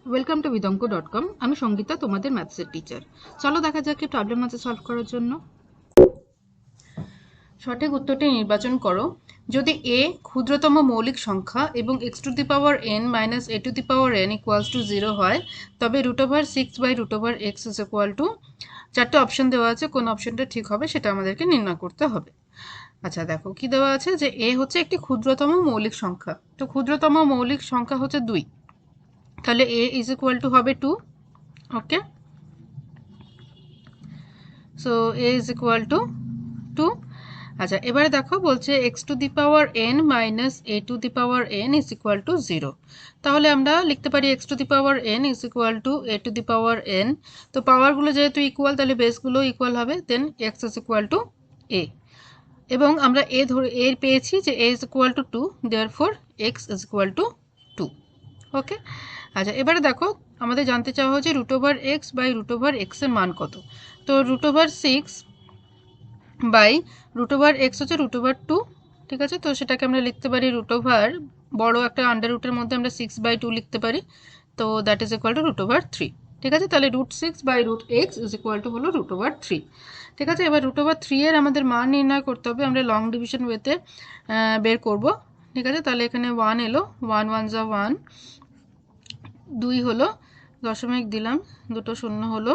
Welcome to vidonko.com। আমি সঙ্গীতা, তোমাদের ম্যাথসের teacher. চলো দেখা যাক কি প্রবলেম আছে সলভ করার জন্য। সঠিক উত্তরটি নির্বাচন করো। যদি a ক্ষুদ্রতম মৌলিক সংখ্যা এবং x to the power n minus a to the power n equals to 0 হয়, তবে √6/√x ইজ ইকুয়াল টু, চারটে অপশন দেওয়া আছে, কোন অপশনটা ঠিক হবে সেটা আমাদেরকে নির্ণয় করতে হবে। আচ্ছা দেখো কি দেওয়া আছে, যে a হচ্ছে একটি ক্ষুদ্রতম মৌলিক সংখ্যা। তো ক্ষুদ্রতম মৌলিক সংখ্যা হচ্ছে 2, তাহলে a ইজ ইকুয়াল টু হবে 2। Okay, so a is equal to 2। আচ্ছা এবারে দেখো বলছে x to the power n minus a to the power n is equal to 0। তাহলে আমরা লিখতে পারি x to the power n is equal to a to the power n। তো পাওয়ারগুলো যেহেতু ইকুয়াল, তাহলে বেসগুলো ইকুয়াল হবে, then x is equal to a। এবং আমরা a ধরে a পেয়েছি যে a is equal to 2, therefore x is equal to 2। ওকে, আচ্ছা এবারে দেখো আমাদের জানতে চাওয়া হচ্ছে √x/√x এর মান কত। তো √6 বাই √x হচ্ছে √2, ঠিক আছে। তো সেটাকে আমরা লিখতে পারি √ বড় একটা আন্ডার রুটের মধ্যে আমরা 6/2 লিখতে পারি, তো দ্যাট ইজ ইকুয়াল টু √3, ঠিক আছে। তাহলে √6/√x ইজ ইকুয়াল টু হলো √3, ঠিক আছে। এবার √3 এর আমাদের মান নির্ণয় করতে হবে, আমরা লং ডিভিশন ওয়েতে বের করব, ঠিক আছে। তাহলে এখানে 1 এলো, 1 1 যা 1, 2 হলো, দশমিক দিলাম, দুটো শূন্য হলো,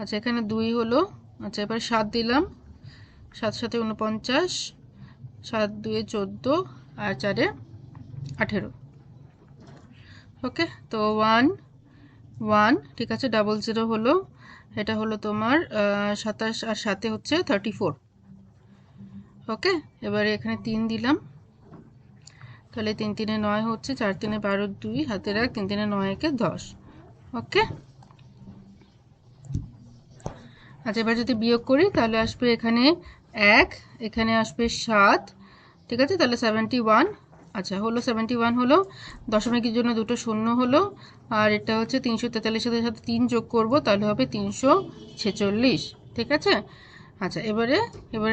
আচ্ছা এখানে 2 হলো, আচ্ছা এবার 7 দিলাম, 7 7 49, 7 2 14, আর 4 18। ওকে, তো 1 1, ঠিক আছে, 00 হলো, এটা হলো তোমার 27, আর 7 হচ্ছে 34। ওকে, এবারে এখানে 3 দিলাম, তাহলে 3 3 9 হচ্ছে, 4 3 12, 2 হাতের 1, 3 3 9 1 10। ওকে, আচ্ছা এবার যদি বিয়োগ করি তাহলে আসবে এখানে 1, এখানে আসবে 7, ঠিক আছে। তাহলে 71, আচ্ছা হলো 71 হলো, দশমিকের জন্য দুটো শূন্য হলো, আর এটা হচ্ছে 343-এর সাথে 3 যোগ করব, তাহলে হবে 346, ঠিক আছে। আচ্ছা এবারে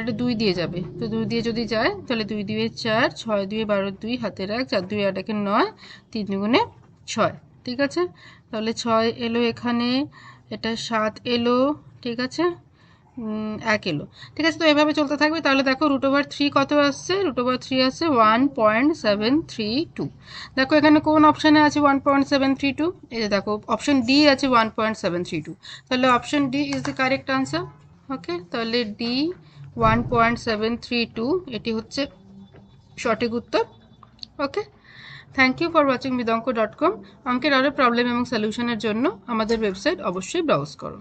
এটা 2 দিয়ে যাবে, তো 2 দিয়ে যদি যায় তাহলে 2 2 4, 6 2 12, 2 হাতের 1, 4 2 8 9, 3 2 6, ঠিক আছে। তাহলে 6 এলো এখানে, এটা 7 এলো, ঠিক আছে, 1 এলো, ঠিক আছে। তো এভাবে চলতে থাকবে। তাহলে দেখো √3 কত আসছে, √3 আসছে 1.732। দেখো এখানে কোন অপশানে আছে 1.732, এই যে দেখো অপশন ডি আছে 1.732, তাহলে option D is the correct answer. Okay, তাহলে ডি 1.732 এটি হচ্ছে সঠিক উত্তর। Okay, thank you for watching vidonko.com। অঙ্কের আরও প্রবলেম এবং সলিউশনের জন্য আমাদের ওয়েবসাইট অবশ্যই ব্রাউজ করো।